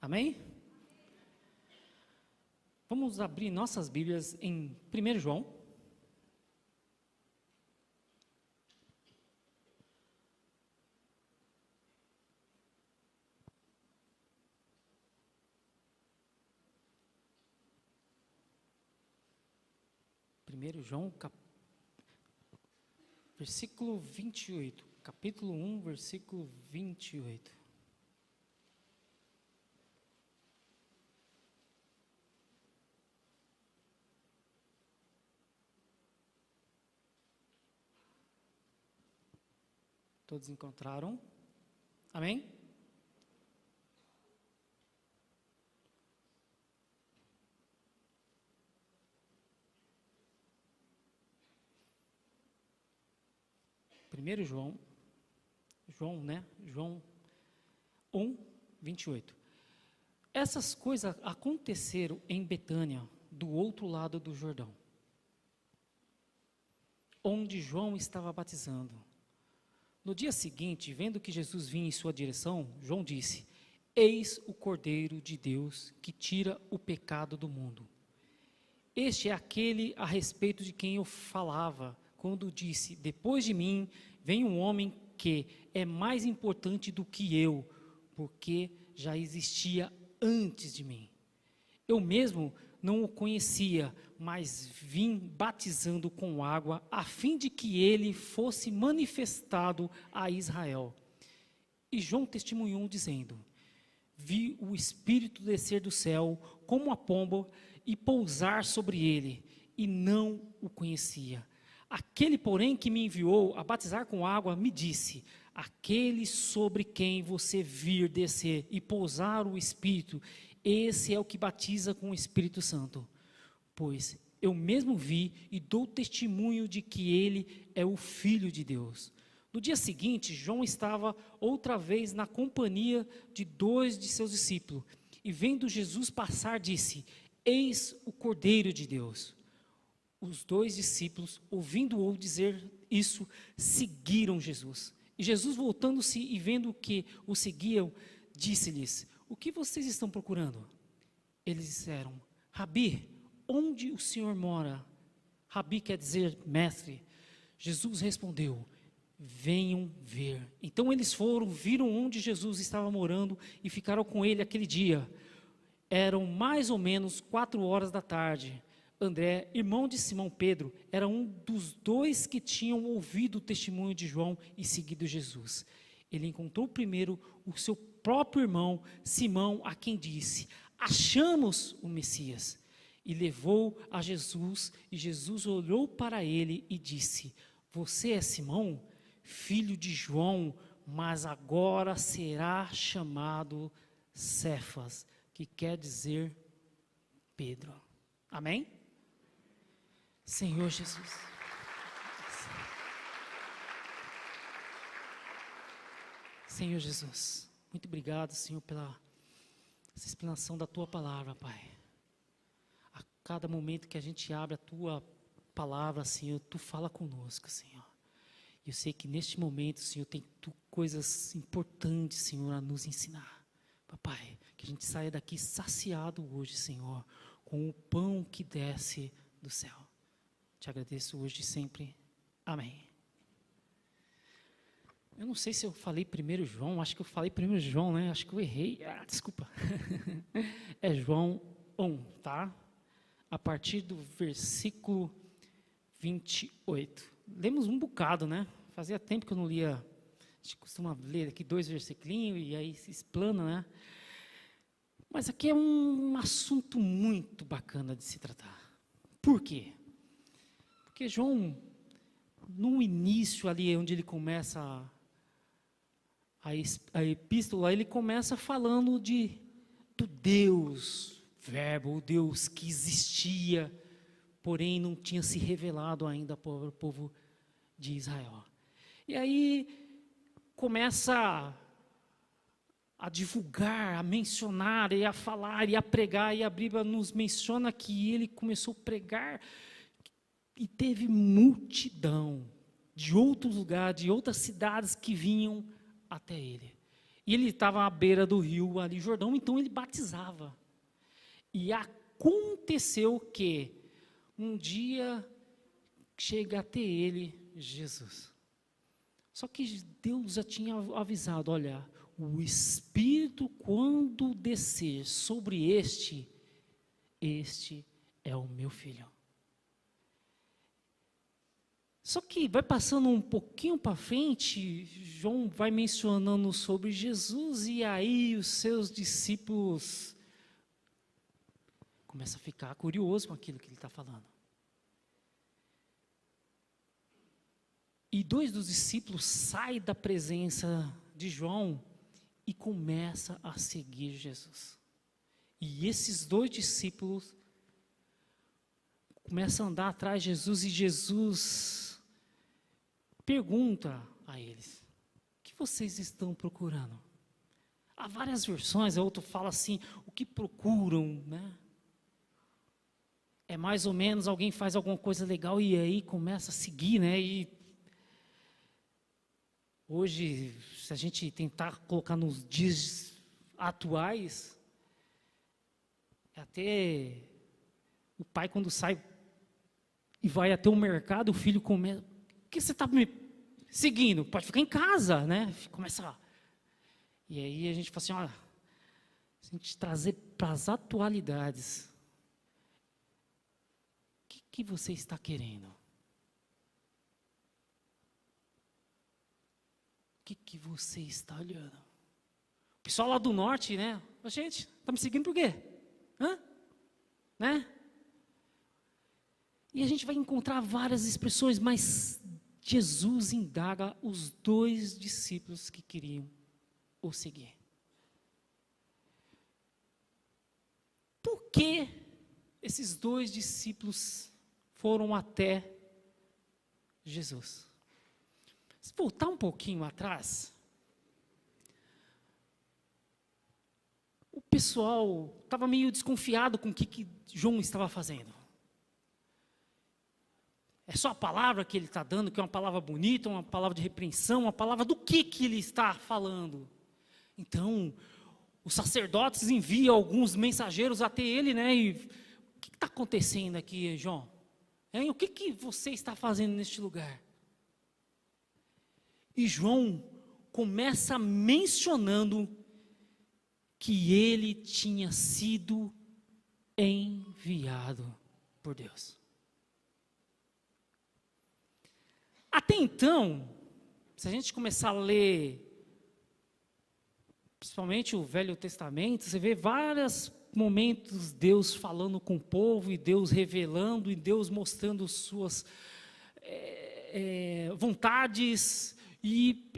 Amém? Vamos abrir nossas Bíblias em 1 João. Versículo 28, capítulo 1, versículo 28. Todos encontraram? Amém? Primeiro João 1, 28. Essas coisas aconteceram em Betânia, do outro lado do Jordão, onde João estava batizando. No dia seguinte, vendo que Jesus vinha em sua direção, João disse: Eis o Cordeiro de Deus que tira o pecado do mundo. Este é aquele a respeito de quem eu falava, quando disse: depois de mim vem um homem que é mais importante do que eu, porque já existia antes de mim. Eu mesmo não o conhecia, mas vim batizando com água, a fim de que ele fosse manifestado a Israel. E João testemunhou dizendo: vi o Espírito descer do céu como uma pomba e pousar sobre ele, e não o conhecia. Aquele, porém, que me enviou a batizar com água, me disse: aquele sobre quem você vir descer e pousar o Espírito, esse é o que batiza com o Espírito Santo. Pois eu mesmo vi e dou testemunho de que ele é o Filho de Deus. No dia seguinte, João estava outra vez na companhia de 2 de seus discípulos, e vendo Jesus passar, disse: Eis o Cordeiro de Deus. Os 2 discípulos, ouvindo-o dizer isso, seguiram Jesus. E Jesus, voltando-se e vendo que o seguiam, disse-lhes: o que vocês estão procurando? Eles disseram: Rabi, onde o Senhor mora? Rabi quer dizer mestre. Jesus respondeu: venham ver. Então eles foram, viram onde Jesus estava morando e ficaram com ele aquele dia. Eram mais ou menos 4 da tarde. André, irmão de Simão Pedro, era um dos 2 que tinham ouvido o testemunho de João e seguido Jesus. Ele encontrou primeiro o seu próprio irmão, Simão, a quem disse: achamos o Messias. E levou a Jesus, e Jesus olhou para ele e disse: você é Simão, filho de João, mas agora será chamado Cefas, que quer dizer Pedro. Amém? Senhor Jesus. Senhor Jesus, muito obrigado, Senhor, pela essa explanação da Tua palavra, Pai. A cada momento que a gente abre a Tua palavra, Senhor, Tu fala conosco, Senhor. Eu sei que neste momento, Senhor, tem coisas importantes, Senhor, a nos ensinar. Papai, que a gente saia daqui saciado hoje, Senhor, com o pão que desce do céu. Te agradeço hoje e sempre. Amém. Eu não sei se eu falei 1 João, acho que eu falei 1 João, né? Acho que eu errei. Desculpa. É João 1, tá? A partir do versículo 28. Lemos um bocado, né? Fazia tempo que eu não lia. A gente costuma ler aqui 2 versículos e aí se explana, né? Mas aqui é um assunto muito bacana de se tratar. Por quê? Porque João, no início ali, onde ele começa a epístola, ele começa falando do Deus, verbo, o Deus que existia, porém não tinha se revelado ainda para o povo de Israel. E aí começa a divulgar, a mencionar, e a falar, e a pregar, e a Bíblia nos menciona que ele começou a pregar, e teve multidão de outros lugares, de outras cidades que vinham até ele. E ele estava à beira do rio ali, Jordão, então ele batizava. E aconteceu que um dia chega até ele Jesus. Só que Deus já tinha avisado, olha, o Espírito quando descer sobre este é o meu filho. Só que vai passando um pouquinho para frente, João vai mencionando sobre Jesus, e aí os seus discípulos começam a ficar curiosos com aquilo que ele está falando. E 2 dos discípulos saem da presença de João e começam a seguir Jesus. E esses 2 discípulos começam a andar atrás de Jesus, e Jesus pergunta a eles: o que vocês estão procurando? Há várias versões, a outra fala assim, o que procuram, né? É mais ou menos alguém faz alguma coisa legal e aí começa a seguir, né? E hoje, se a gente tentar colocar nos dias atuais, até o pai quando sai e vai até o mercado, o filho começa, por que você está me seguindo? Pode ficar em casa, né? Começa. E aí a gente fala assim, olha, se a gente trazer para as atualidades, o que você está querendo? O que você está olhando? O pessoal lá do norte, né? Gente, está me seguindo por quê? Hã? Né? E a gente vai encontrar várias expressões, mas Jesus indaga os 2 discípulos que queriam o seguir. Por que esses 2 discípulos foram até Jesus? Se voltar um pouquinho atrás, o pessoal estava meio desconfiado com o que João estava fazendo. É só a palavra que ele está dando, que é uma palavra bonita, uma palavra de repreensão, uma palavra do que ele está falando. Então, os sacerdotes enviam alguns mensageiros até ele, né? E o que está acontecendo aqui, João? O que você está fazendo neste lugar? E João começa mencionando que ele tinha sido enviado por Deus. Até então, se a gente começar a ler, principalmente o Velho Testamento, você vê vários momentos Deus falando com o povo, e Deus revelando, e Deus mostrando suas vontades, e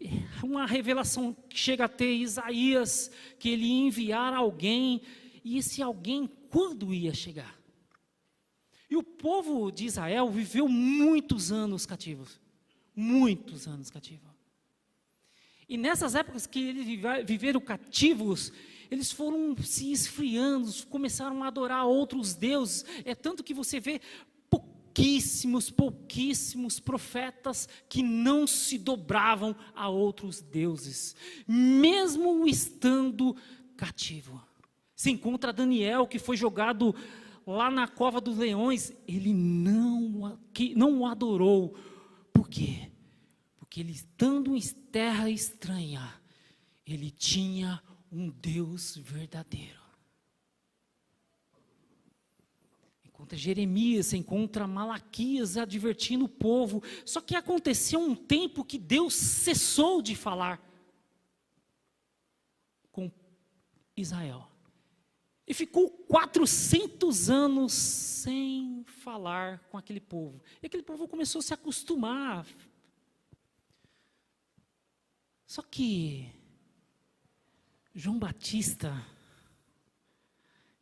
uma revelação que chega até Isaías, que ele ia enviar alguém, e esse alguém, quando ia chegar? E o povo de Israel viveu muitos anos cativos. Muitos anos cativos. E nessas épocas que eles viveram cativos, eles foram se esfriando, começaram a adorar outros deuses. É tanto que você vê pouquíssimos profetas que não se dobravam a outros deuses, mesmo estando cativo. Se encontra Daniel, que foi jogado lá na cova dos leões, ele não o adorou. Por quê? Porque ele, estando em terra estranha, ele tinha um Deus verdadeiro. Encontra Jeremias, encontra Malaquias advertindo o povo. Só que aconteceu um tempo que Deus cessou de falar com Israel. E ficou 400 anos sem falar com aquele povo. E aquele povo começou a se acostumar. Só que João Batista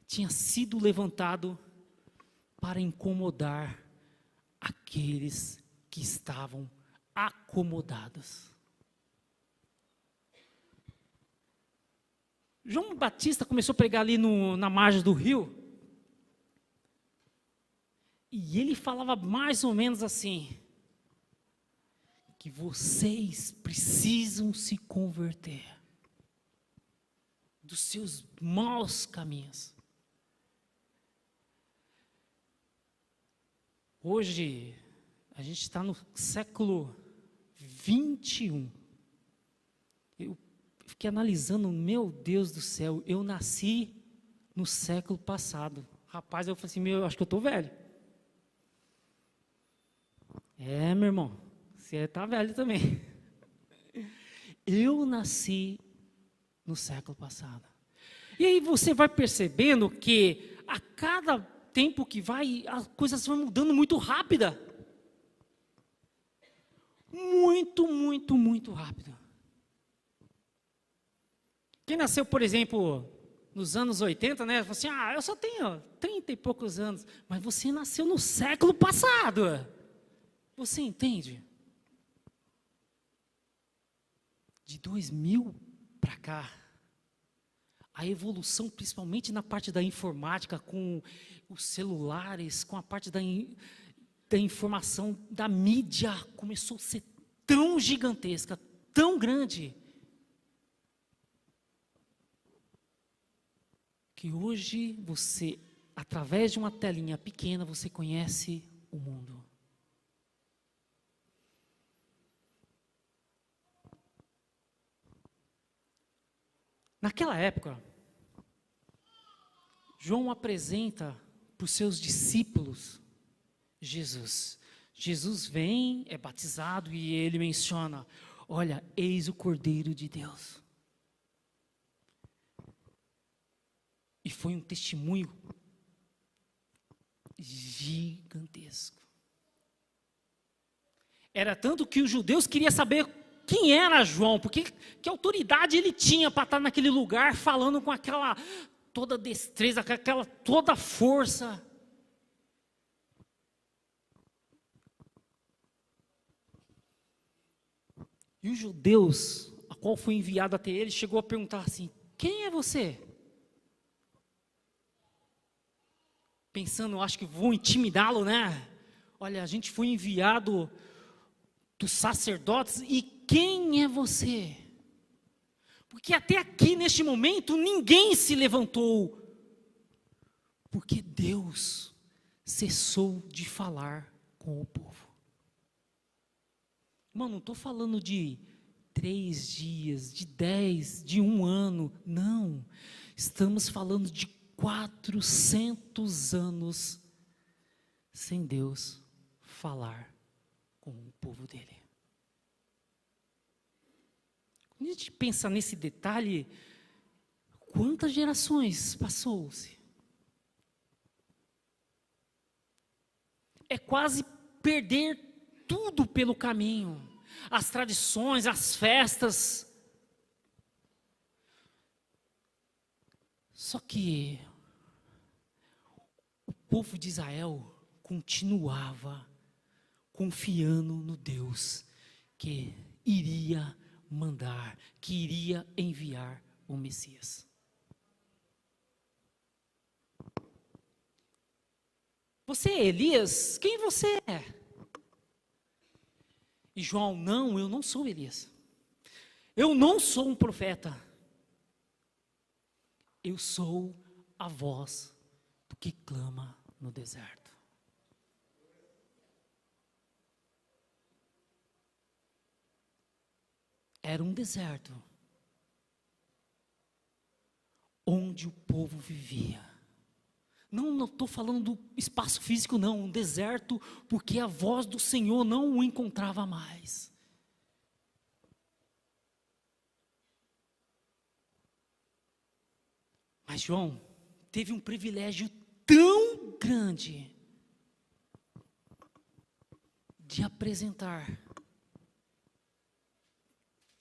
tinha sido levantado para incomodar aqueles que estavam acomodados. João Batista começou a pregar ali na margem do rio, e ele falava mais ou menos assim, que vocês precisam se converter. dos seus maus caminhos. Hoje, a gente está no século 21. Eu fiquei analisando, meu Deus do céu, eu nasci no século passado. Rapaz, eu falei assim, eu acho que eu estou velho. Meu irmão, você está velho também. Eu nasci no século passado. E aí você vai percebendo que a cada tempo que vai, as coisas vão mudando muito rápida. Muito, muito, muito rápido. Quem nasceu, por exemplo, nos anos 80, né? Fala assim, eu só tenho 30 e poucos anos. Mas você nasceu no século passado. Você entende? De 2000 para cá, a evolução, principalmente na parte da informática, com os celulares, com a parte da informação, da mídia, começou a ser tão gigantesca, tão grande, que hoje você, através de uma telinha pequena, você conhece o mundo. Naquela época, João apresenta para os seus discípulos Jesus. Jesus vem, é batizado e ele menciona, olha, eis o Cordeiro de Deus. E foi um testemunho gigantesco. Era tanto que os judeus queriam saber quem era João, porque que autoridade ele tinha para estar naquele lugar falando com aquela toda destreza, com aquela toda força. E os judeus, a qual foi enviado até ele, chegou a perguntar assim, quem é você? Pensando, acho que vou intimidá-lo, né? Olha, a gente foi enviado dos sacerdotes, e quem é você? Porque até aqui, neste momento, ninguém se levantou, porque Deus cessou de falar com o povo. Irmão, não estou falando de 3 dias, de 10, de 1 ano, não. Estamos falando de 400 anos sem Deus falar com o povo dele. Quando a gente pensa nesse detalhe, quantas gerações passou-se? É quase perder tudo pelo caminho. As tradições, as festas. Só que o povo de Israel continuava confiando no Deus que iria mandar, que iria enviar o Messias. Você é Elias? Quem você é? E João, não, eu não sou Elias. Eu não sou um profeta. Eu sou a voz do que clama no deserto. Era um deserto onde o povo vivia. Não estou falando do espaço físico, não. Um deserto porque a voz do Senhor não o encontrava mais. Mas João teve um privilégio tão grande de apresentar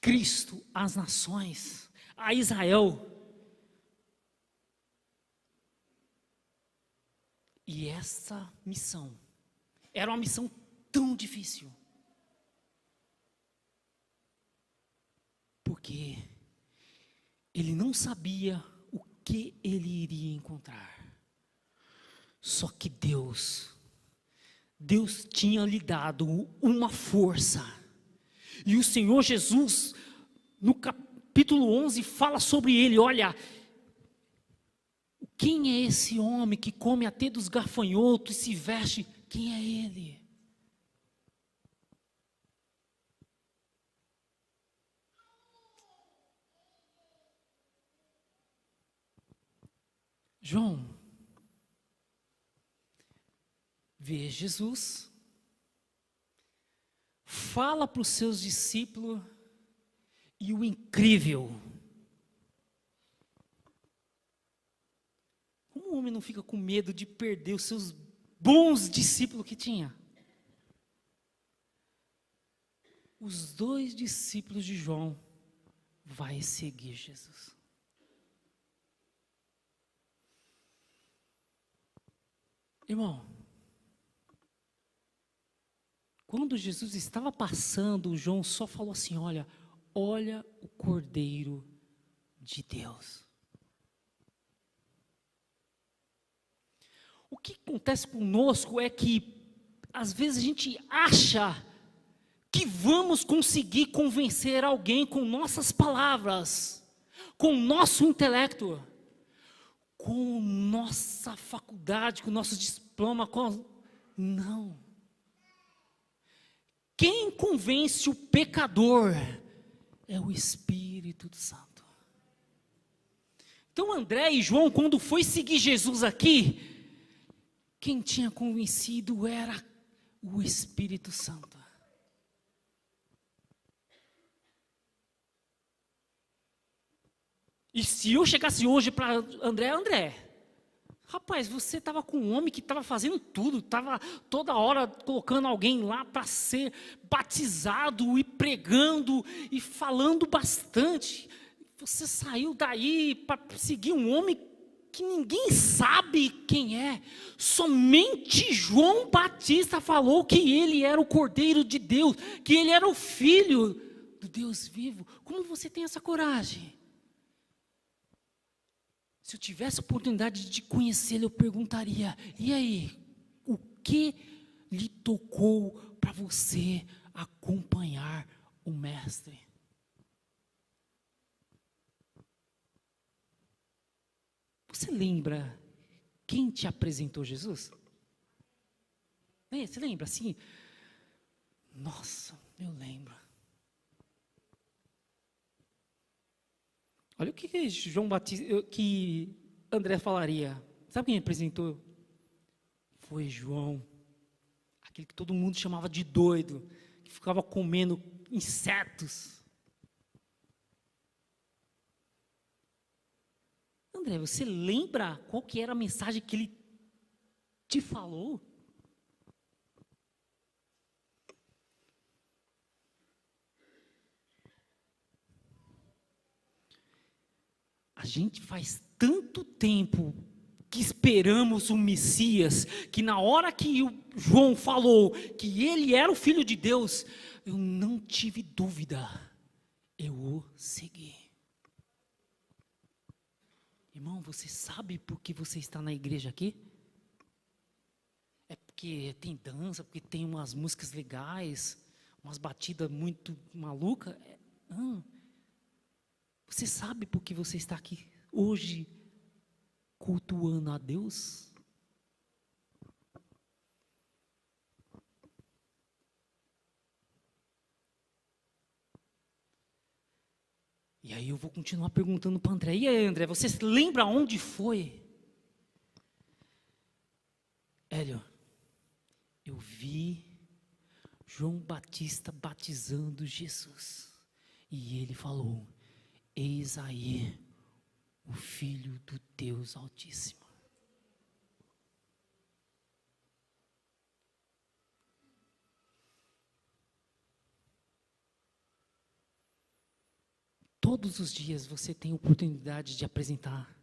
Cristo às nações, a Israel. E essa missão era uma missão tão difícil. Porque ele não sabia o que ele iria encontrar. Só que Deus tinha lhe dado uma força. E o Senhor Jesus, capítulo 11 fala sobre ele. Olha, quem é esse homem que come até dos gafanhotos e se veste? Quem é ele? João vê Jesus, fala para os seus discípulos, e o incrível, como o homem não fica com medo de perder os seus bons discípulos que tinha? Os 2 discípulos de João vai seguir Jesus. Irmão, quando Jesus estava passando, João só falou assim: olha o Cordeiro de Deus. O que acontece conosco é que, às vezes, a gente acha que vamos conseguir convencer alguém com nossas palavras, com nosso intelecto, com nossa faculdade, com nosso diploma, não. Quem convence o pecador é o Espírito Santo. Então André e João, quando foi seguir Jesus aqui, quem tinha convencido era o Espírito Santo. E se eu chegasse hoje para André, rapaz, você estava com um homem que estava fazendo tudo, estava toda hora colocando alguém lá para ser batizado e pregando e falando bastante. Você saiu daí para seguir um homem que ninguém sabe quem é. Somente João Batista falou que ele era o Cordeiro de Deus, que ele era o Filho do Deus vivo. Como você tem essa coragem? Se eu tivesse a oportunidade de conhecê-lo, eu perguntaria: e aí, o que lhe tocou para você acompanhar o Mestre? Você lembra quem te apresentou Jesus? Você lembra assim? Nossa, eu lembro. Olha o que João Batista, que André falaria. Sabe quem me apresentou? Foi João, aquele que todo mundo chamava de doido, que ficava comendo insetos. André, você lembra qual que era a mensagem que ele te falou? A gente faz tanto tempo que esperamos o Messias, que na hora que o João falou que ele era o Filho de Deus, eu não tive dúvida, eu o segui. Irmão, você sabe por que você está na igreja aqui? É porque tem dança, porque tem umas músicas legais, umas batidas muito malucas? Não. Você sabe por que você está aqui hoje, cultuando a Deus? E aí eu vou continuar perguntando para André. E aí, André, você lembra onde foi? Hélio, eu vi João Batista batizando Jesus. E ele falou: eis aí o Filho do Deus Altíssimo. Todos os dias você tem oportunidade de apresentar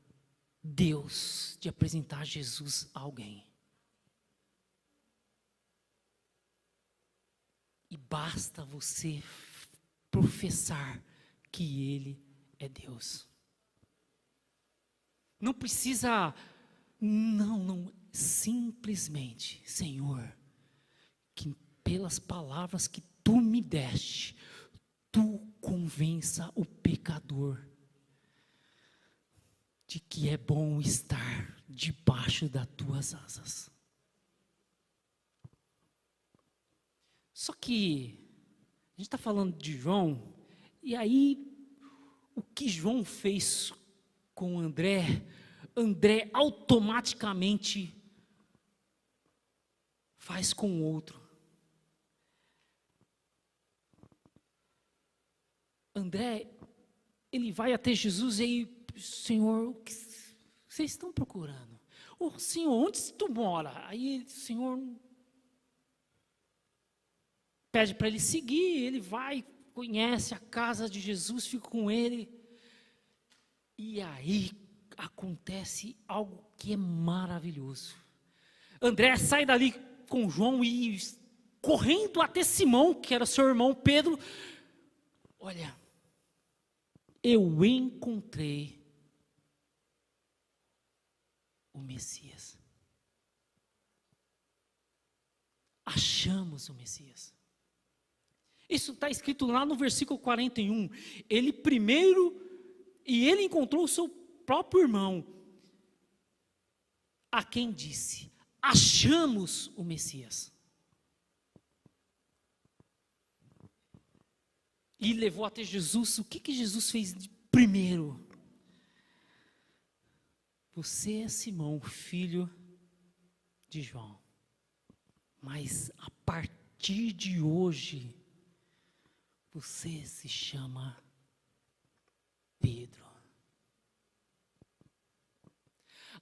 Deus, de apresentar Jesus a alguém. E basta você professar que Ele é Deus. Não precisa, não, simplesmente, Senhor, que pelas palavras que Tu me deste, tu convença o pecador de que é bom estar debaixo das tuas asas. Só que a gente está falando de João, e aí o que João fez com André, André automaticamente faz com o outro. André, ele vai até Jesus e aí, Senhor, o que vocês estão procurando? Ô, Senhor, onde tu mora? Aí, o Senhor pede para ele seguir, ele vai, conhece a casa de Jesus, fica com ele. E aí acontece algo que é maravilhoso. André sai dali com João e correndo até Simão, que era seu irmão Pedro. Olha, eu encontrei o Messias. Achamos o Messias. Isso está escrito lá no versículo 41. Ele primeiro, e ele encontrou o seu próprio irmão, a quem disse: achamos o Messias. E levou até Jesus. O que Jesus fez de primeiro? Você é Simão, filho de João. Mas a partir de hoje, você se chama Pedro.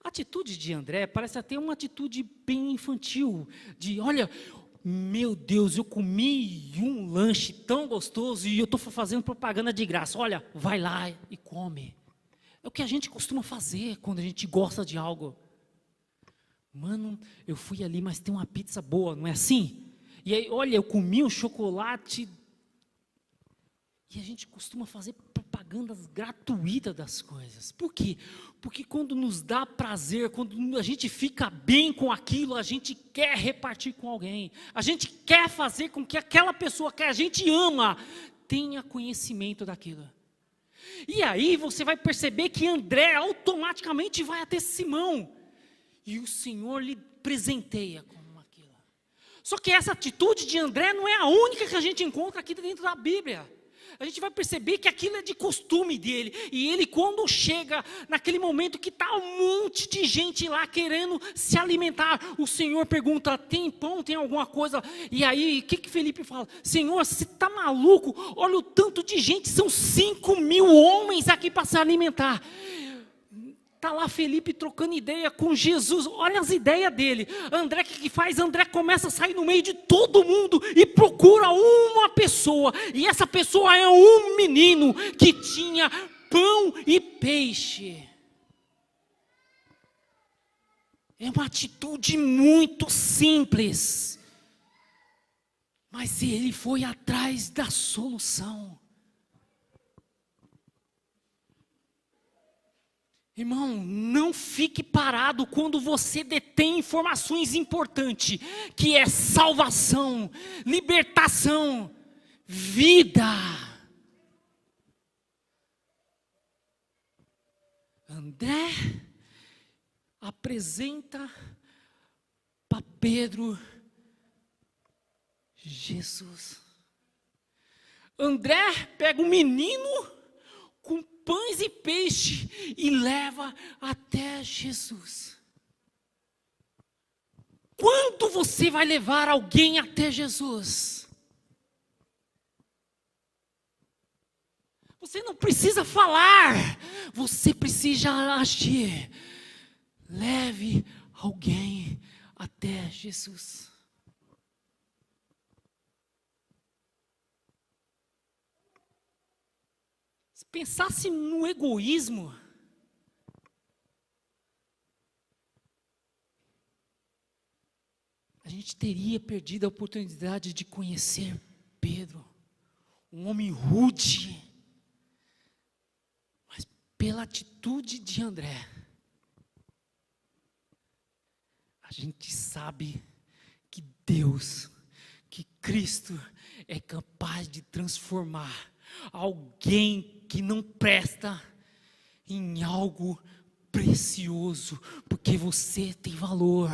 A atitude de André parece até uma atitude bem infantil, de olha, meu Deus, eu comi um lanche tão gostoso e eu estou fazendo propaganda de graça, olha, vai lá e come. É o que a gente costuma fazer quando a gente gosta de algo. Mano, eu fui ali, mas tem uma pizza boa, não é assim? E aí, olha, eu comi um chocolate. E a gente costuma fazer propagandas gratuitas das coisas. Por quê? Porque quando nos dá prazer, quando a gente fica bem com aquilo, a gente quer repartir com alguém. A gente quer fazer com que aquela pessoa que a gente ama tenha conhecimento daquilo. E aí você vai perceber que André automaticamente vai até Simão. E o Senhor lhe presenteia com aquilo. Só que essa atitude de André não é a única que a gente encontra aqui dentro da Bíblia. A gente vai perceber que aquilo é de costume dele. E ele, quando chega naquele momento que está um monte de gente lá querendo se alimentar, o Senhor pergunta: tem pão, tem alguma coisa? E aí, o que Felipe fala? Senhor, você está maluco? Olha o tanto de gente, são 5.000 homens aqui para se alimentar. Está lá Felipe trocando ideia com Jesus, olha as ideias dele. André, o que faz? André começa a sair no meio de todo mundo e procura uma pessoa. E essa pessoa é um menino que tinha pão e peixe. É uma atitude muito simples. Mas ele foi atrás da solução. Irmão, não fique parado quando você detém informações importantes, que é salvação, libertação, vida. André apresenta para Pedro Jesus. André pega um menino com pães e peixe e leva até Jesus. Quando você vai levar alguém até Jesus? Você não precisa falar, você precisa agir. Leve alguém até Jesus. Se pensasse no egoísmo, a gente teria perdido a oportunidade de conhecer Pedro, um homem rude, mas pela atitude de André, a gente sabe que Deus, que Cristo é capaz de transformar alguém que não presta em algo precioso, porque você tem valor,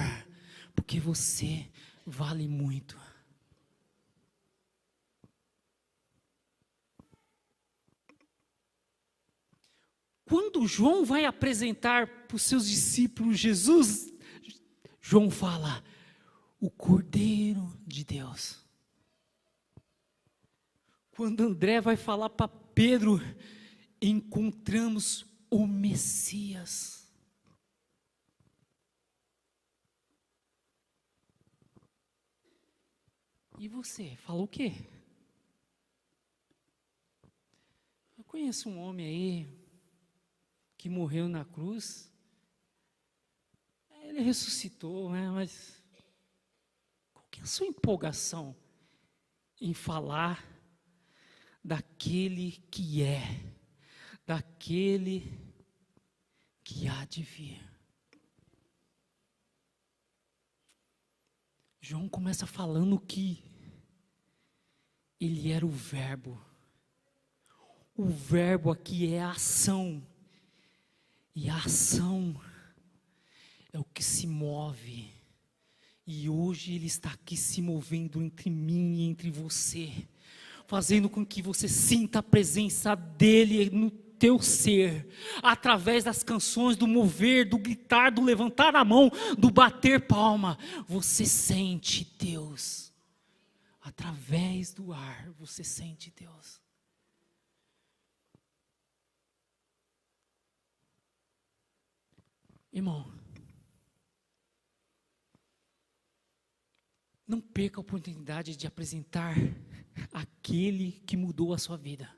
porque você vale muito. Quando João vai apresentar para os seus discípulos Jesus, João fala, o Cordeiro de Deus. Quando André vai falar para Pedro, encontramos o Messias. E você, falou o quê? Eu conheço um homem aí, que morreu na cruz, ele ressuscitou, né? Mas qual que é a sua empolgação em falar daquele que é, daquele que há de vir? João começa falando que ele era o verbo. O verbo aqui é a ação. E a ação é o que se move. E hoje Ele está aqui se movendo entre mim e entre você, fazendo com que você sinta a presença dEle no teu ser, através das canções, do mover, do gritar, do levantar a mão, do bater palma. Você sente Deus. Através do ar, você sente Deus. Irmão, não perca a oportunidade de apresentar aquele que mudou a sua vida.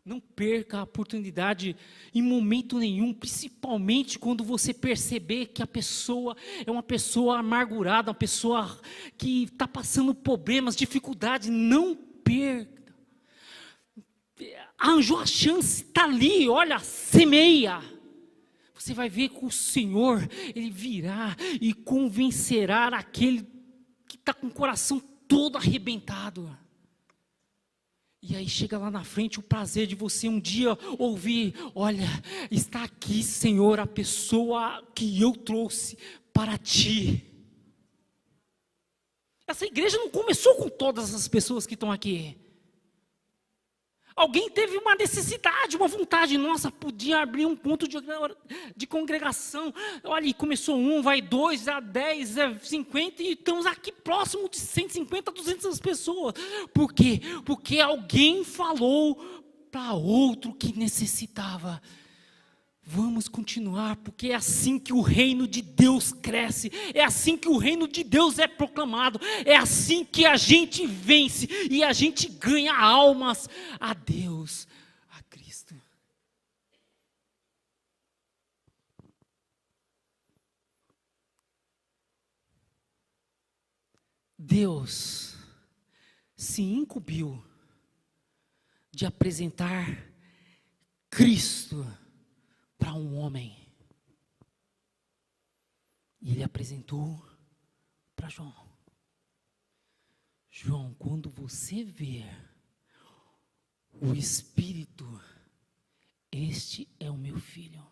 Não perca a oportunidade em momento nenhum, principalmente quando você perceber que a pessoa é uma pessoa amargurada, uma pessoa que está passando problemas, dificuldades. Não perca. Arranjou a chance, está ali, olha, semeia. Você vai ver que o Senhor, Ele virá e convencerá aquele que está com o coração todo arrebentado. E aí chega lá na frente o prazer de você um dia ouvir, olha, está aqui, Senhor, a pessoa que eu trouxe para ti. Essa igreja não começou com todas as pessoas que estão aqui. Alguém teve uma necessidade, uma vontade, nossa, podia abrir um ponto de congregação. Olha, começou um, vai 2, já 10, 50, e estamos aqui próximo de 150, 200 pessoas. Por quê? Porque alguém falou para outro que necessitava. Vamos continuar, porque é assim que o reino de Deus cresce, é assim que o reino de Deus é proclamado, é assim que a gente vence e a gente ganha almas a Deus, a Cristo. Deus se incumbiu de apresentar Cristo para um homem. E Ele apresentou para João. João, quando você ver o Espírito, este é o meu filho.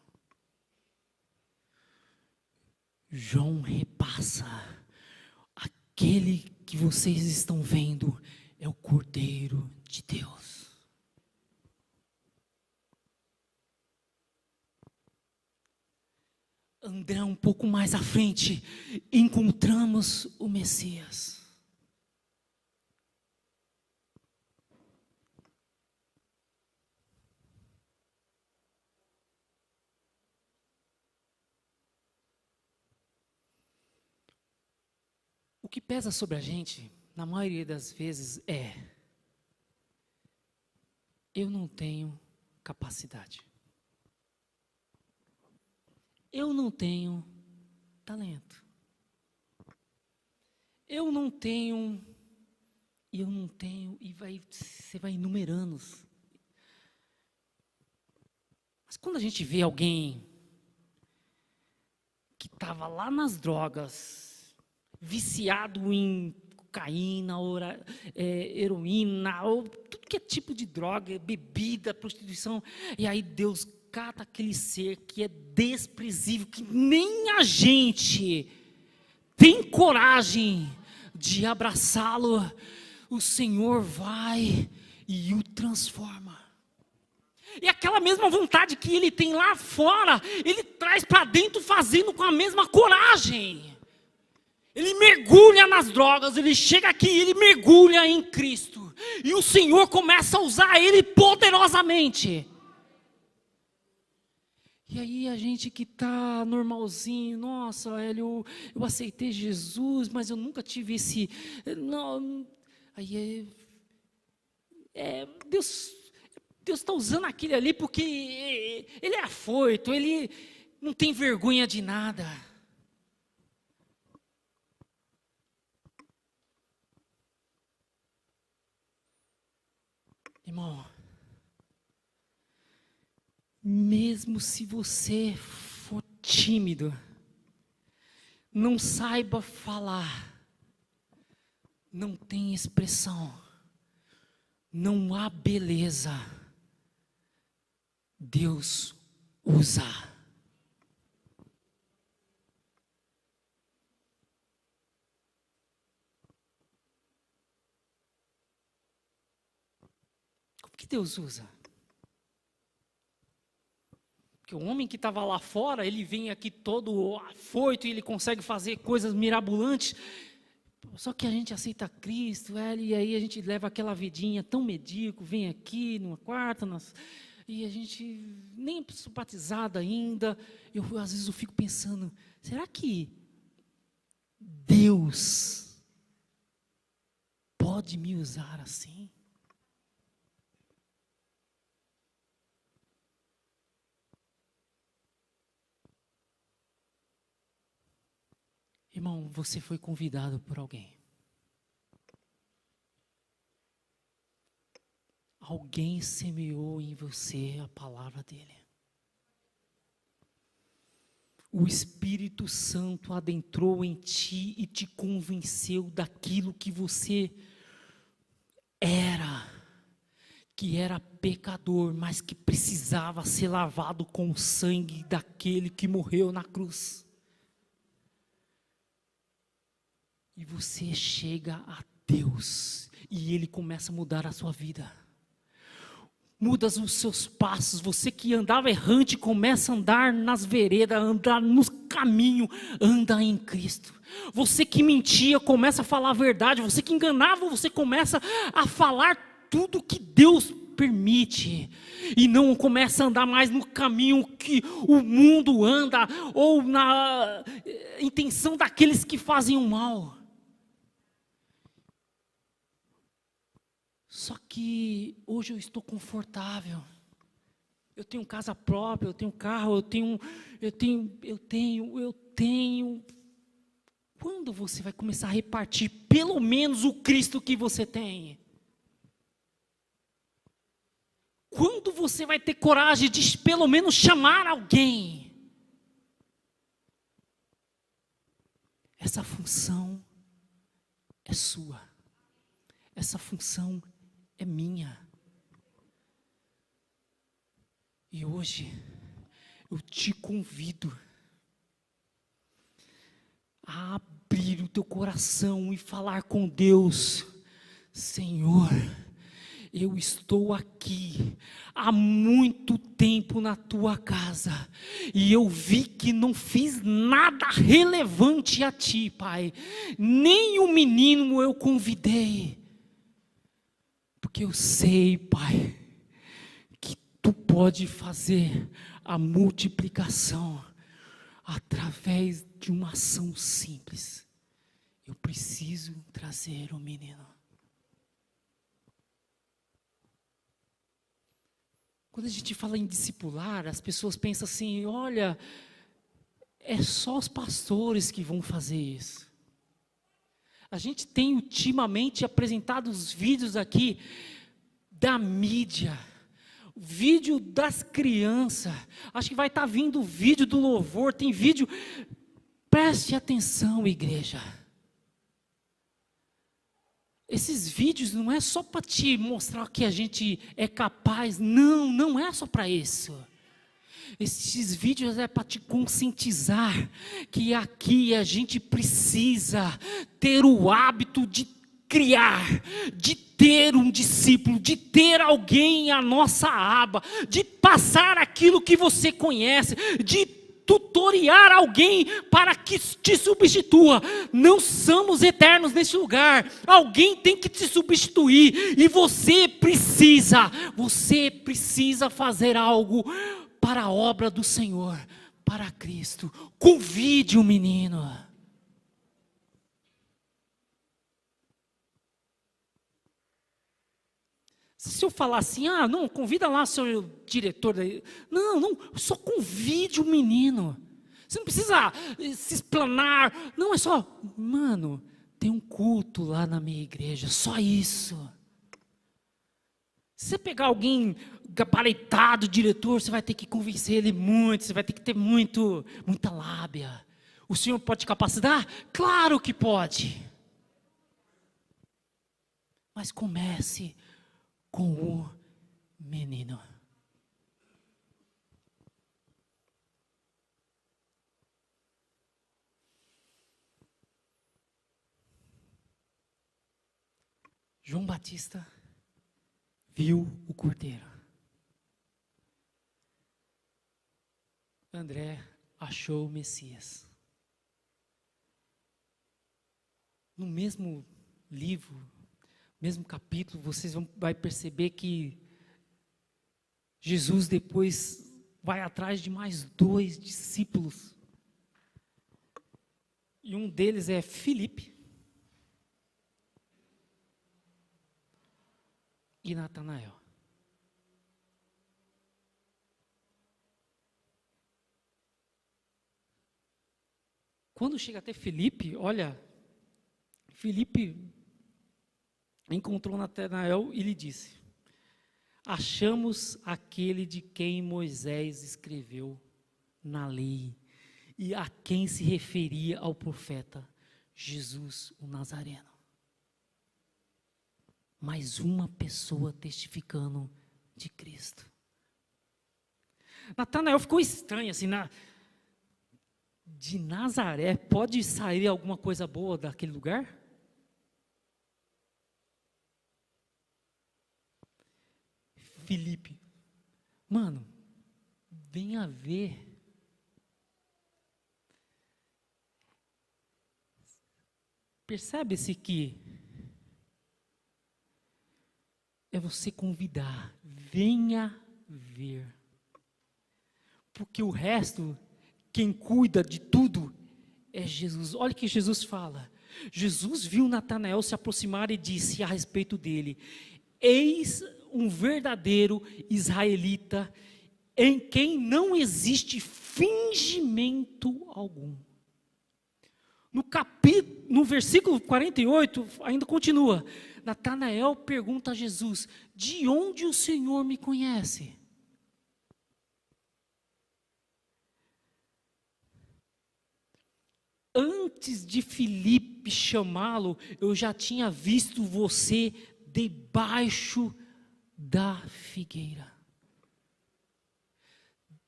João repassa, aquele que vocês estão vendo é o Cordeiro de Deus. André, um pouco mais à frente, encontramos o Messias. O que pesa sobre a gente, na maioria das vezes, eu não tenho capacidade. Eu não tenho talento. Eu não tenho, e você vai enumerando. Mas quando a gente vê alguém que estava lá nas drogas, viciado em cocaína, heroína, ou tudo que é tipo de droga, bebida, prostituição. E aí Deus cata aquele ser que é desprezível, que nem a gente tem coragem de abraçá-lo. O Senhor vai e o transforma. E aquela mesma vontade que ele tem lá fora, ele traz para dentro fazendo com a mesma coragem. Ele mergulha nas drogas, ele chega aqui, ele mergulha em Cristo. E o Senhor começa a usar ele poderosamente. E aí a gente que está normalzinho, nossa, Hélio, eu aceitei Jesus, mas eu nunca tive esse... Não, aí Deus está usando aquele ali porque ele é afoito, ele não tem vergonha de nada. Irmão, mesmo se você for tímido, não saiba falar, não tem expressão, não há beleza, Deus usa. Como que Deus usa? Porque o homem que estava lá fora, ele vem aqui todo afoito e ele consegue fazer coisas mirabolantes. Só que a gente aceita Cristo, e aí a gente leva aquela vidinha tão medíocre, vem aqui numa quarta, e a gente nem é batizado ainda. Às vezes eu fico pensando, será que Deus pode me usar assim? Irmão, você foi convidado por alguém. Alguém semeou em você a palavra dele. O Espírito Santo adentrou em ti e te convenceu daquilo que você era, que era pecador, mas que precisava ser lavado com o sangue daquele que morreu na cruz. E você chega a Deus e Ele começa a mudar a sua vida. Muda os seus passos. Você que andava errante começa a andar nas veredas, andar nos caminhos, anda em Cristo. Você que mentia começa a falar a verdade. Você que enganava, você começa a falar tudo que Deus permite. E não começa a andar mais no caminho que o mundo anda, ou na intenção daqueles que fazem o mal. Só que hoje eu estou confortável. Eu tenho casa própria, eu tenho carro, eu tenho. Quando você vai começar a repartir pelo menos o Cristo que você tem? Quando você vai ter coragem de pelo menos chamar alguém? Essa função é sua. Essa função é minha. E hoje eu te convido a abrir o teu coração e falar com Deus: Senhor, eu estou aqui há muito tempo na tua casa e eu vi que não fiz nada relevante a ti, Pai. Nem o menino eu convidei. Porque eu sei, Pai, que Tu pode fazer a multiplicação através de uma ação simples. Eu preciso trazer o menino. Quando a gente fala em discipular, as pessoas pensam assim: olha, é só os pastores que vão fazer isso. A gente tem ultimamente apresentado os vídeos aqui da mídia, vídeo das crianças. Acho que vai estar vindo o vídeo do louvor, tem vídeo. Preste atenção, igreja. Esses vídeos não é só para te mostrar que a gente é capaz, não, não é só para isso. Esses vídeos é para te conscientizar que aqui a gente precisa ter o hábito de criar, de ter um discípulo, de ter alguém à nossa aba, de passar aquilo que você conhece, de tutoriar alguém para que te substitua. Não somos eternos neste lugar. Alguém tem que te substituir e você precisa fazer algo para a obra do Senhor, para Cristo. Convide o menino. Se eu falar assim, não, convida lá seu diretor. Não, não, só convide o menino. Você não precisa se explanar. Não, é só, mano, tem um culto lá na minha igreja, só isso. Se você pegar alguém gabaritado, diretor, você vai ter que convencer ele muito, você vai ter que ter muita lábia. O Senhor pode te capacitar? Claro que pode. Mas comece com o menino. João Batista viu o cordeiro. André achou o Messias. No mesmo livro, mesmo capítulo, vocês vão perceber que Jesus depois vai atrás de mais 2 discípulos. E um deles é Filipe e Natanael. Quando chega até Filipe, olha, Filipe encontrou Natanael e lhe disse: achamos aquele de quem Moisés escreveu na lei e a quem se referia ao profeta Jesus o Nazareno. Mais uma pessoa testificando de Cristo. Natanael ficou estranho assim, de Nazaré pode sair alguma coisa boa daquele lugar? Filipe, mano, venha ver. Percebe-se que é você convidar, venha ver. Porque o resto, quem cuida de tudo é Jesus. Olha o que Jesus fala. Jesus viu Natanael se aproximar e disse a respeito dele: eis um verdadeiro israelita, em quem não existe fingimento algum. No versículo 48, ainda continua. Natanael pergunta a Jesus: de onde o Senhor me conhece? Antes de Filipe chamá-lo, eu já tinha visto você debaixo da figueira.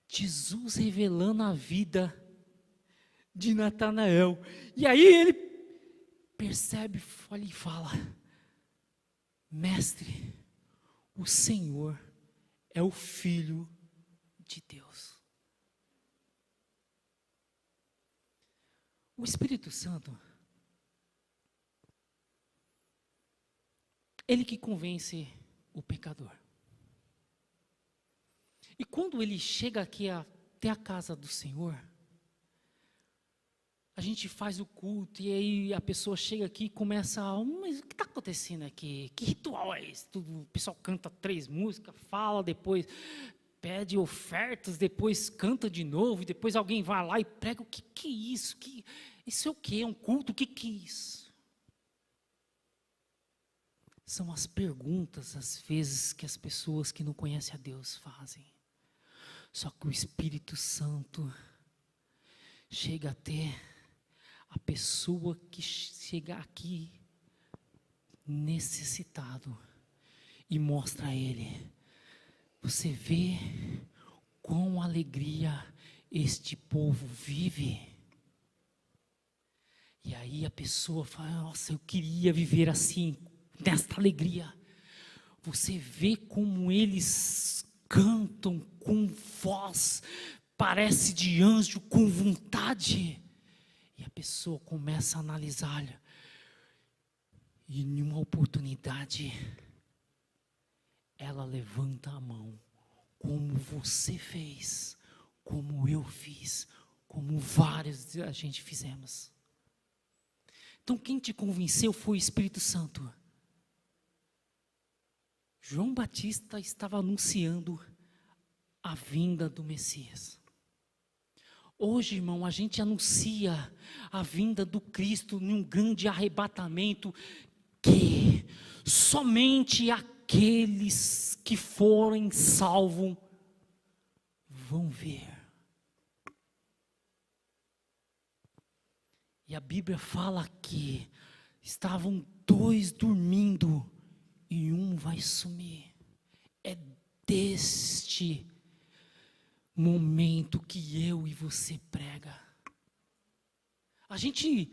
Jesus revelando a vida de Natanael. E aí ele percebe, olha e fala: mestre, o Senhor é o Filho de Deus. O Espírito Santo, ele que convence o pecador. E quando ele chega aqui até a casa do Senhor, a gente faz o culto e aí a pessoa chega aqui e começa mas o que está acontecendo aqui? Que ritual é esse? O pessoal canta 3 músicas, fala, depois pede ofertas, depois canta de novo, e depois alguém vai lá e prega. O que é isso? Isso é o quê? É um culto? O que é isso? São as perguntas, às vezes, que as pessoas que não conhecem a Deus fazem. Só que o Espírito Santo chega até a pessoa que chega aqui necessitado e mostra a ele. Você vê com alegria este povo vive. E aí a pessoa fala, nossa, eu queria viver assim, nesta alegria. Você vê como eles cantam com voz, parece de anjo, com vontade. E a pessoa começa a analisar. E em uma oportunidade, ela levanta a mão, como você fez, como eu fiz, como vários a gente fizemos. Então quem te convenceu foi o Espírito Santo. João Batista estava anunciando a vinda do Messias. Hoje, irmão, a gente anuncia a vinda do Cristo num grande arrebatamento que somente aqueles que forem salvos vão ver. E a Bíblia fala que estavam dois dormindo e um vai sumir. É deste momento que eu e você prega. A gente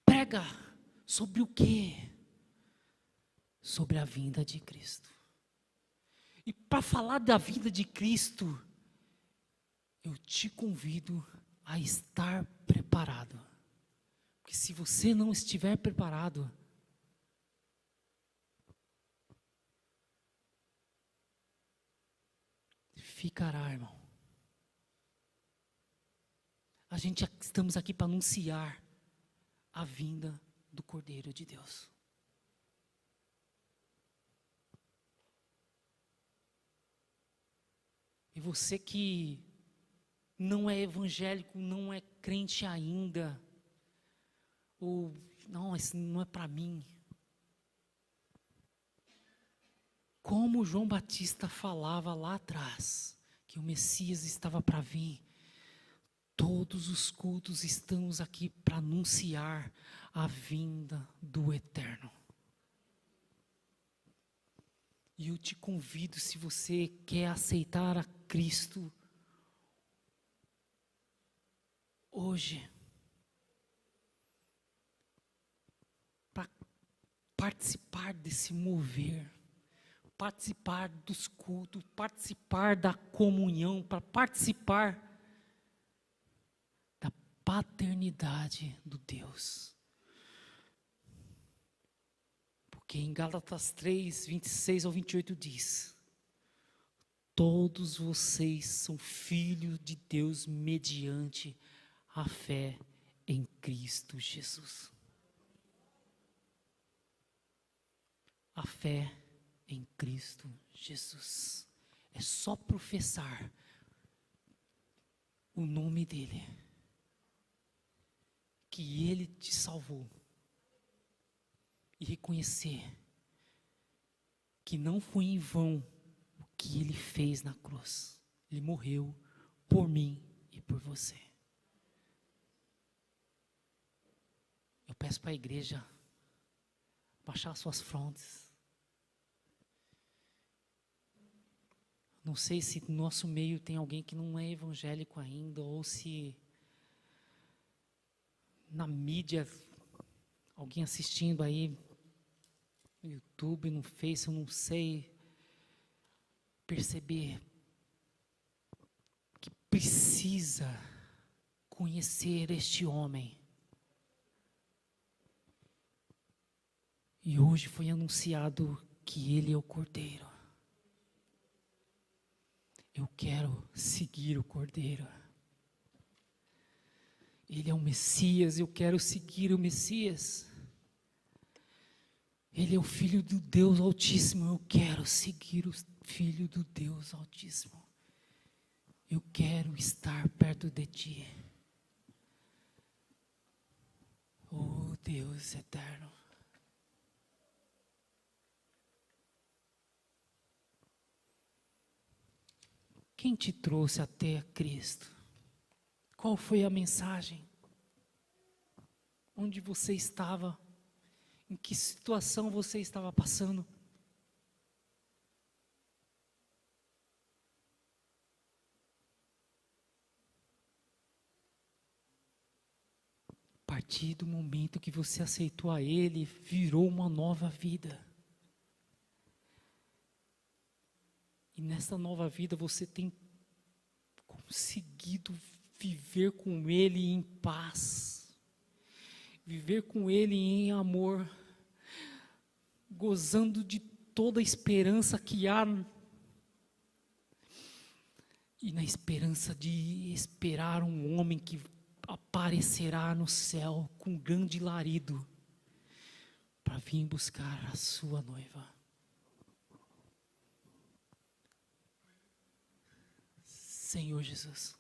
prega sobre o quê? Sobre a vinda de Cristo. E para falar da vinda de Cristo, eu te convido a estar preparado. Porque se você não estiver preparado, ficará, irmão. A gente estamos aqui para anunciar a vinda do Cordeiro de Deus. E você que não é evangélico, não é crente ainda, ou não, isso não é para mim. Como João Batista falava lá atrás, que o Messias estava para vir, todos os cultos estamos aqui para anunciar a vinda do Eterno. E eu te convido, se você quer aceitar a Cristo hoje, para participar desse mover, participar dos cultos, participar da comunhão, para participar da paternidade do Deus. Porque em Gálatas 3, 26 ao 28 diz: todos vocês são filhos de Deus mediante a fé em Cristo Jesus. A fé em Cristo Jesus. É só professar o nome dele, que ele te salvou, e reconhecer que não foi em vão o que ele fez na cruz. Ele morreu por mim e por você. Eu peço para a igreja baixar suas frontes. Não sei se no nosso meio tem alguém que não é evangélico ainda, ou se na mídia, alguém assistindo aí no YouTube, no Face, eu não sei, perceber que precisa conhecer este homem. E hoje foi anunciado que ele é o Cordeiro. Eu quero seguir o Cordeiro. Ele é o Messias, eu quero seguir o Messias. Ele é o Filho do Deus Altíssimo, eu quero seguir o Filho do Deus Altíssimo. Eu quero estar perto de Ti. Oh Deus eterno. Quem te trouxe até a Cristo? Qual foi a mensagem? Onde você estava? Em que situação você estava passando? A partir do momento que você aceitou a Ele, virou uma nova vida. E nessa nova vida você tem conseguido viver com Ele em paz, viver com Ele em amor, gozando de toda a esperança que há, e na esperança de esperar um homem que aparecerá no céu com grande alarido, para vir buscar a sua noiva. Senhor Jesus,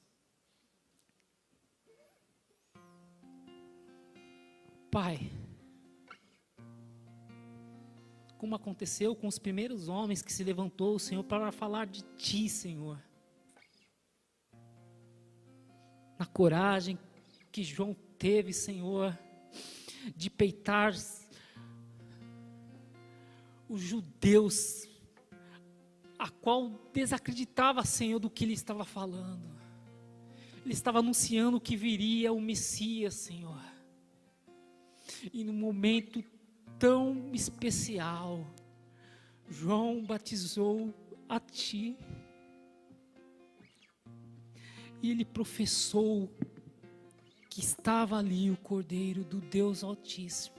Pai, como aconteceu com os primeiros homens que se levantou, Senhor, para falar de Ti, Senhor, na coragem que João teve, Senhor, de peitar os judeus, a qual desacreditava, Senhor, do que ele estava falando. Ele estava anunciando que viria o Messias, Senhor. E num momento tão especial, João batizou a Ti. E ele professou que estava ali o Cordeiro do Deus Altíssimo.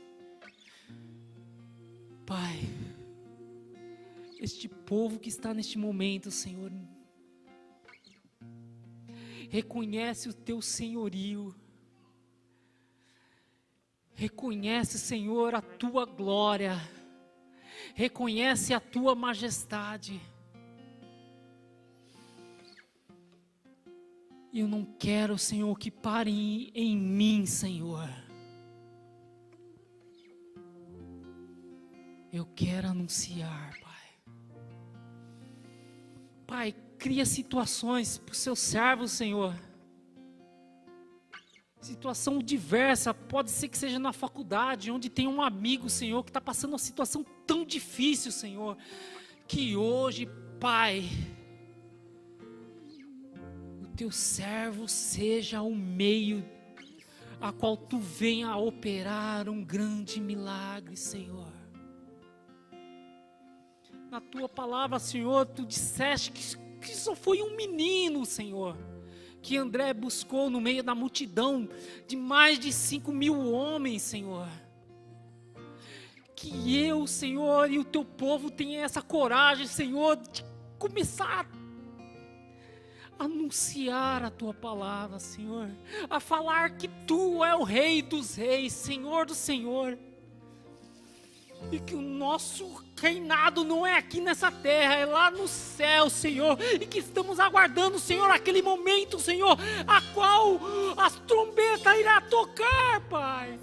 Pai, este povo que está neste momento, Senhor, reconhece o Teu senhorio, reconhece, Senhor, a Tua glória, reconhece a Tua majestade. Eu não quero, Senhor, que parem em mim, Senhor. Eu quero anunciar, Pai. Pai, cria situações para os Seus servos, Senhor. Situação diversa, pode ser que seja na faculdade, onde tem um amigo, Senhor, que está passando uma situação tão difícil, Senhor. Que hoje, Pai, Teu servo seja o meio a qual Tu venha a operar um grande milagre, Senhor. Na Tua palavra, Senhor, Tu disseste que só foi um menino, Senhor, que André buscou no meio da multidão de mais de 5.000 homens, Senhor. Que eu, Senhor, e o Teu povo tenha essa coragem, Senhor, de começar a anunciar a Tua palavra, Senhor, a falar que Tu é o Rei dos Reis, Senhor do Senhor, e que o nosso reinado não é aqui nessa terra, é lá no céu, Senhor, e que estamos aguardando, Senhor, aquele momento, Senhor, a qual as trombetas irá tocar, Pai.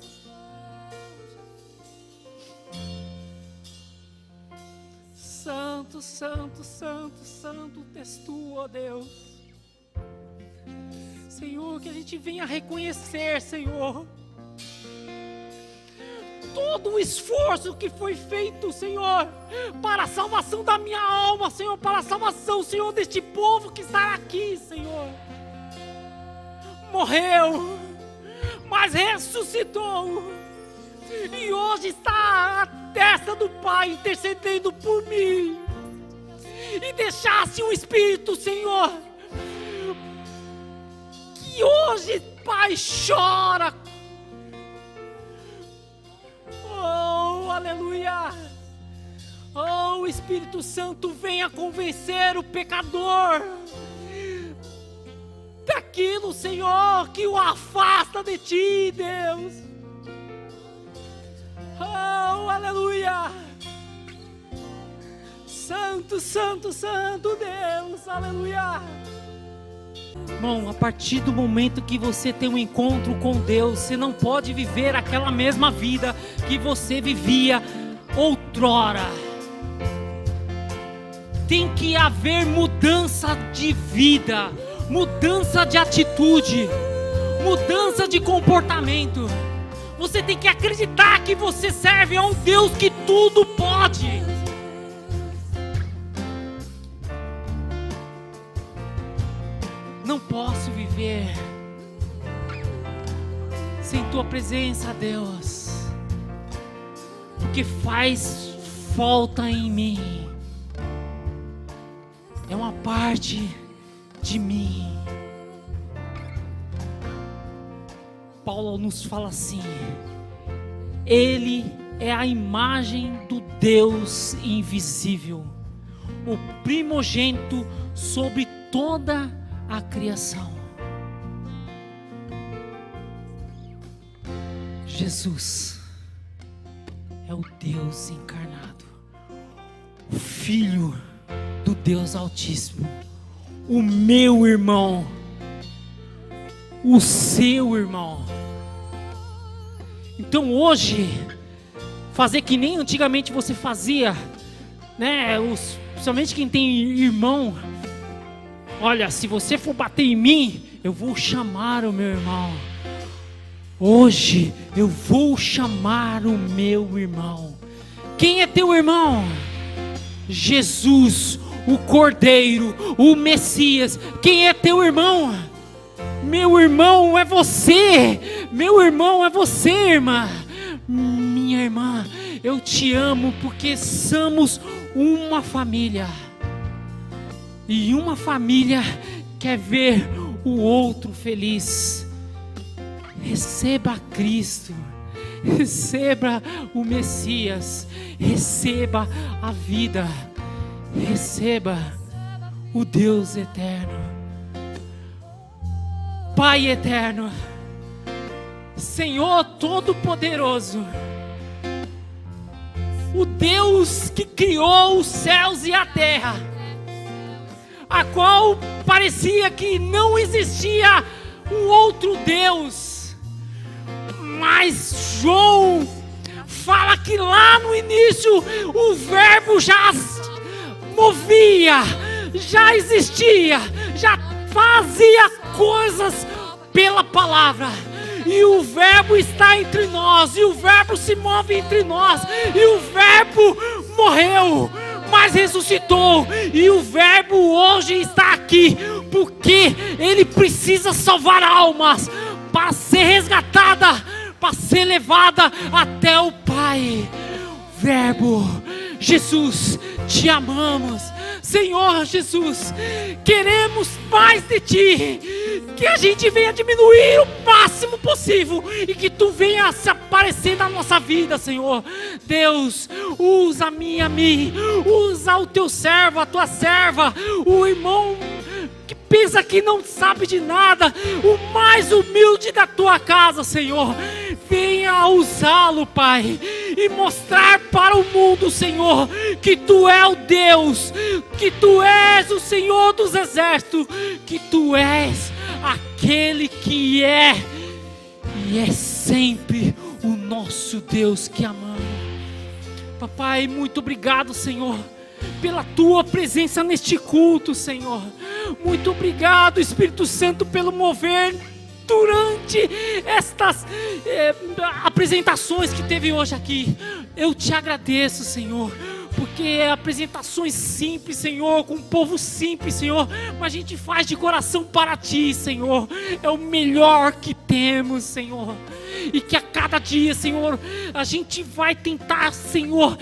Santo, santo, santo, santo és Tu, ó Deus. Senhor, que a gente venha reconhecer, Senhor, todo o esforço que foi feito, Senhor, para a salvação da minha alma, Senhor, para a salvação, Senhor, deste povo que está aqui, Senhor. Morreu, mas ressuscitou, e hoje está à destra do Pai, intercedendo por mim. E deixasse o Espírito, Senhor, que hoje, Pai, chora. Oh, aleluia. Oh, Espírito Santo, venha convencer o pecador daquilo, Senhor, que o afasta de Ti, Deus. Oh, aleluia. Santo, santo, santo Deus, aleluia. Irmão, a partir do momento que você tem um encontro com Deus, você não pode viver aquela mesma vida que você vivia outrora. Tem que haver mudança de vida, mudança de atitude, mudança de comportamento. Você tem que acreditar que você serve a um Deus que tudo pode. Não posso viver sem tua presença, Deus, porque faz falta em mim. É uma parte de mim. Paulo nos fala assim: Ele é a imagem do Deus invisível, o primogênito sobre toda a criação. Jesus é o Deus encarnado, o Filho do Deus Altíssimo, o meu irmão, o seu irmão. Então hoje, fazer que nem antigamente você fazia, né? Principalmente quem tem irmão. Olha, se você for bater em mim, eu vou chamar o meu irmão. Hoje eu vou chamar o meu irmão. Quem é teu irmão? Jesus, o Cordeiro, o Messias. Quem é teu irmão? Meu irmão é você. Meu irmão é você, irmã. Minha irmã, eu te amo porque somos uma família. E uma família quer ver o outro feliz. Receba Cristo, receba o Messias, receba a vida, receba o Deus eterno. Pai eterno, Senhor Todo-Poderoso, o Deus que criou os céus e a terra, a qual parecia que não existia um outro Deus, mas João fala que lá no início o verbo já movia, já existia, já fazia coisas pela palavra, e o verbo está entre nós, e o verbo se move entre nós, e o verbo morreu, mas ressuscitou, e o verbo hoje está aqui, porque ele precisa salvar almas, para ser resgatada, para ser levada até o Pai. Verbo, Jesus, te amamos, Senhor Jesus, queremos mais de Ti, que a gente venha diminuir o máximo possível, e que Tu venha se aparecer na nossa vida, Senhor. Deus, usa-me a mim, usa o Teu servo, a Tua serva, o irmão que pensa que não sabe de nada, o mais humilde da Tua casa, Senhor. Venha usá-lo, Pai, e mostrar para o mundo, Senhor, que Tu é o Deus, que Tu és o Senhor dos exércitos, que Tu és aquele que é e é sempre o nosso Deus que amamos. Papai, muito obrigado, Senhor, pela Tua presença neste culto, Senhor. Muito obrigado, Espírito Santo, pelo mover durante estas apresentações que teve hoje aqui. Eu te agradeço, Senhor, porque apresentações simples, Senhor, com um povo simples, Senhor, mas a gente faz de coração para Ti, Senhor. É o melhor que temos, Senhor, e que a cada dia, Senhor, a gente vai tentar, Senhor,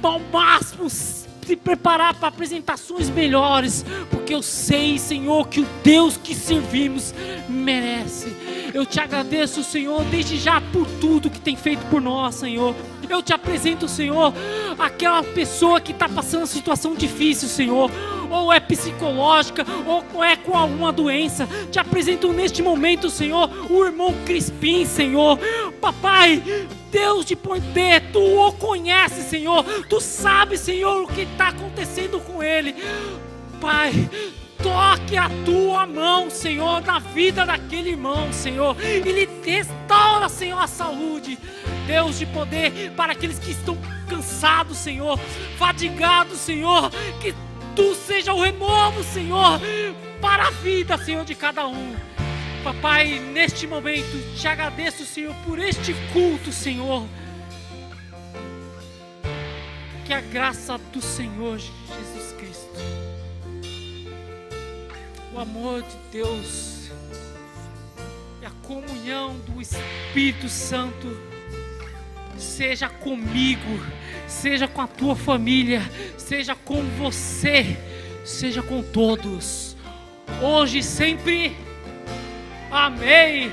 ao máximo se preparar para apresentações melhores, porque eu sei, Senhor, que o Deus que servimos merece. Eu te agradeço, Senhor, desde já por tudo que tem feito por nós, Senhor. Eu te apresento, Senhor, aquela pessoa que está passando uma situação difícil, Senhor, ou é psicológica, ou é com alguma doença. Te apresento neste momento, Senhor, o irmão Crispim, Senhor. Papai, Deus de poder, Tu o conhece, Senhor. Tu sabes, Senhor, o que está acontecendo com ele. Pai, toque a Tua mão, Senhor, na vida daquele irmão, Senhor. Ele restaura, Senhor, a saúde. Deus de poder, para aqueles que estão cansados, Senhor, fadigados, Senhor, que Tu seja o renovo, Senhor, para a vida, Senhor, de cada um. Papai, neste momento, te agradeço, Senhor, por este culto, Senhor. Que a graça do Senhor Jesus Cristo, o amor de Deus e a comunhão do Espírito Santo seja comigo, seja com a tua família, seja com você, seja com todos, hoje e sempre. Amém.